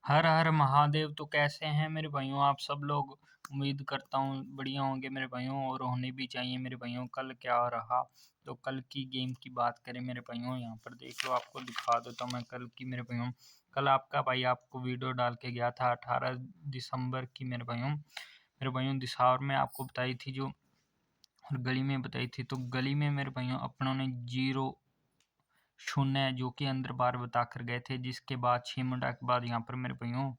हर हर महादेव। तो कैसे हैं मेरे भाइयों आप सब लोग। उम्मीद करता हूँ बढ़िया होंगे मेरे भाइयों, और होने भी चाहिए मेरे भाइयों। कल क्या रहा, तो कल की गेम की बात करें मेरे भाइयों। यहाँ पर देख लो, आपको दिखा देता हूँ मैं कल की मेरे भाइयों। कल आपका भाई आपको वीडियो डाल के गया था 18 दिसंबर की मेरे भाइयों। मेरे भाइयों दिसावर में आपको बताई थी जो, और गली में बताई थी। तो गली में मेरे भाइयों अपनों ने 0-0 जो कि अंदर बार बताकर गए थे, जिसके बाद 6 मुंडा के बाद यहाँ पर मेरे भाइयों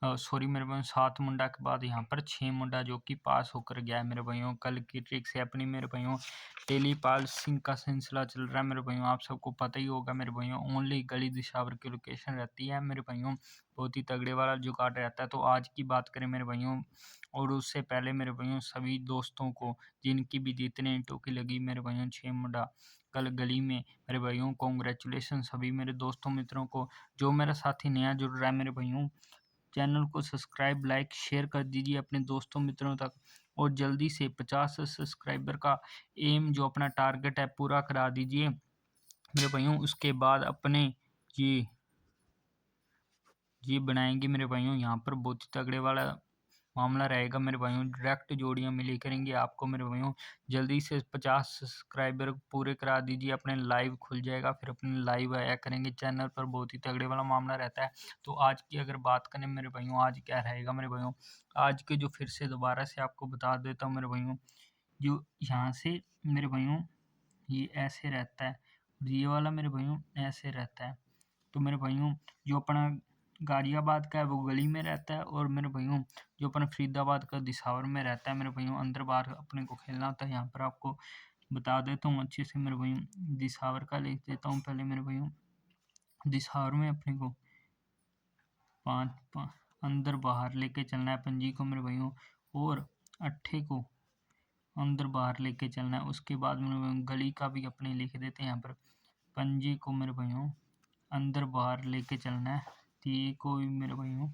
सॉरी मेरे भाइयों 7 मुंडा के बाद यहाँ पर 6 मुंडा जो कि पास होकर गया है मेरे भाइयों। कल की ट्रिक से अपनी मेरे भाइयों टेलीपाल सिंह का सिलसिला चल रहा है मेरे भाइयों। आप सबको पता ही होगा मेरे भाइयों, ओनली गली दिशावर की लोकेशन रहती है मेरे भाइयों। बहुत ही तगड़े वाला जुगाड़ रहता है। तो आज की बात करें मेरे भाइयों, और उससे पहले मेरे भाइयों सभी दोस्तों को जिनकी भी जितने ईंटों की लगी मेरे भाइयों 6 मुंडा कल गली में, मेरे भाइयों कॉन्ग्रेचुलेसन सभी मेरे दोस्तों मित्रों को। जो मेरा साथी नया जुड़ रहा है मेरे भाइयों, चैनल को सब्सक्राइब लाइक शेयर कर दीजिए अपने दोस्तों मित्रों तक, और जल्दी से 50 सब्सक्राइबर का एम जो अपना टारगेट है पूरा करा दीजिए मेरे भाइयों। उसके बाद अपने ये ये बनाएंगे मेरे भाइयों। यहाँ पर बहुत ही तगड़े वाला मामला रहेगा मेरे भाइयों। डायरेक्ट जोड़ियां मिली करेंगी आपको मेरे भाइयों। जल्दी से 50 सब्सक्राइबर पूरे करा दीजिए, अपने लाइव खुल जाएगा, फिर अपने लाइव आया करेंगे चैनल पर। बहुत ही तगड़े वाला मामला रहता है। तो आज की अगर बात करें मेरे भाइयों, आज क्या रहेगा मेरे भाइयों, आज के जो फिर से दोबारा से आपको बता देता हूँ मेरे भाइयों। जो यहाँ से मेरे भाइयों ये ऐसे रहता है, और ये वाला मेरे भाइयों ऐसे रहता है। तो मेरे भाइयों जो अपना गाजियाबाद का है वो गली में रहता है, और मेरे भाइयों जो अपना फरीदाबाद का दिसावर में रहता है मेरे भाइयों। अंदर बाहर अपने को खेलना होता है। यहाँ पर आपको बता देता हूँ अच्छे से मेरे भाइयों। दिसावर का लिख देता हूँ पहले मेरे भाइयों। दिसावर में अपने को पाँच अंदर बाहर लेके चलना है पंजी को मेरे भाइयों, और अट्ठे को अंदर बाहर लेके चलना है। उसके बाद मेरे भाइयों गली का भी अपने लिख देते हैं यहाँ पर। पंजे को मेरे भाइयों अंदर बाहर लेके चलना है। तीर को भी मेरे भाइयों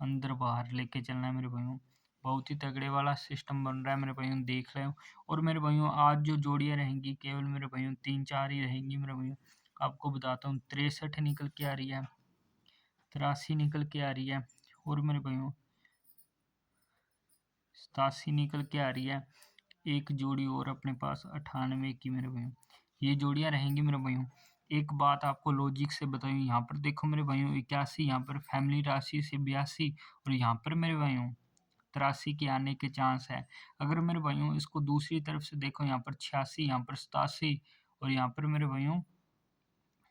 अंदर बाहर लेके चलना है मेरे भाइयों। बहुत ही तगड़े वाला सिस्टम बन रहा है मेरे भाइयों, देख रहे हो। और मेरे भाइयों आज जो जोड़ियां रहेंगी केवल मेरे भाइयों 3-4 ही रहेंगी मेरे भाइयों। आपको बताता हूँ 63 निकल के आ रही है, 83 निकल के आ रही है, और मेरे भाइयों 87 निकल के आ रही है। एक जोड़ी और अपने पास 98 की मेरे भाइयों। ये जोड़ियां रहेंगी मेरे भाइयों। एक बात आपको लॉजिक से बताऊं, यहाँ पर देखो मेरे भाइयों 81 यहाँ पर फैमिली राशि से 82, और यहाँ पर मेरे भाइयों 83 के आने के चांस है। अगर मेरे भाइयों इसको दूसरी तरफ से देखो, यहाँ पर 86, यहाँ पर 87, और यहाँ पर मेरे भाइयों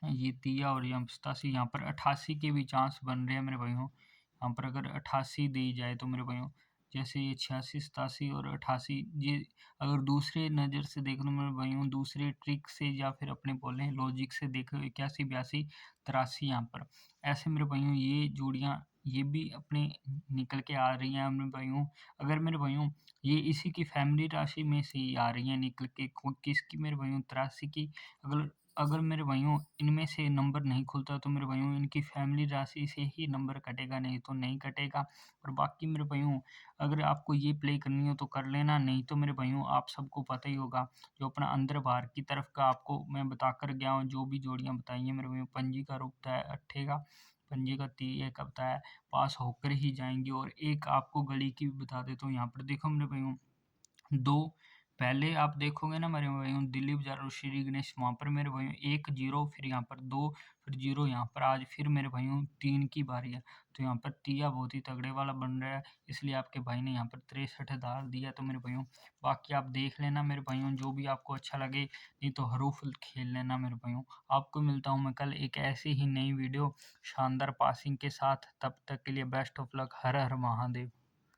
ये तिया, और यहाँ 87, यहाँ पर 88 के भी चांस बन रहे हैं मेरे भाइयों। यहाँ पर अगर 88 दी जाए तो मेरे भाइयों, जैसे ये 86, 87 और 88, ये अगर दूसरे नज़र से देख लो मेरे भाइयों, दूसरे ट्रिक से या फिर अपने बोले लॉजिक से देखो 81, 82, 83 यहाँ पर ऐसे मेरे भाइयों ये जोड़ियाँ ये भी अपने निकल के आ रही हैं मेरे भाइयों। अगर मेरे भाइयों ये इसी की फैमिली राशि में से ही आ रही हैं निकल के, किसकी मेरे भाइयों 83 की। अगर अगर मेरे भाइयों इनमें से नंबर नहीं खुलता तो मेरे भाइयों इनकी फैमिली राशि से ही नंबर कटेगा, नहीं तो नहीं कटेगा। और बाकी मेरे भाइयों अगर आपको ये प्ले करनी हो तो कर लेना, नहीं तो मेरे भाइयों आप सबको पता ही होगा जो अपना अंदर बाहर की तरफ का आपको मैं बताकर गया हूँ। जो भी जोड़ियाँ बताई हैं मेरे भाइयों, पंजी का रुकता है अट्ठे का, पंजे का तीर का बताया, पास होकर ही जाएंगे। और एक आपको गली की भी बता देता हूँ। यहाँ पर देखो मेरे भाइयों दो, पहले आप देखोगे ना मेरे भाइयों दिलीप बाज़ार और श्री गणेश, वहाँ पर मेरे भाइयों 1-0, फिर यहाँ पर 2, फिर 0 यहाँ पर। आज फिर मेरे भाइयों 3 की बारी है, तो यहाँ पर तिया बहुत ही तगड़े वाला बन रहा है, इसलिए आपके भाई ने यहाँ पर 63 डाल दिया। तो मेरे भाइयों बाकी आप देख लेना मेरे भाइयों, जो भी आपको अच्छा लगे, नहीं तो हरूफ खेल लेना मेरे भाइयों। आपको मिलता हूँ मैं कल एक ऐसी ही नई वीडियो शानदार पासिंग के साथ। तब तक के लिए best of luck. Her her Mahadev.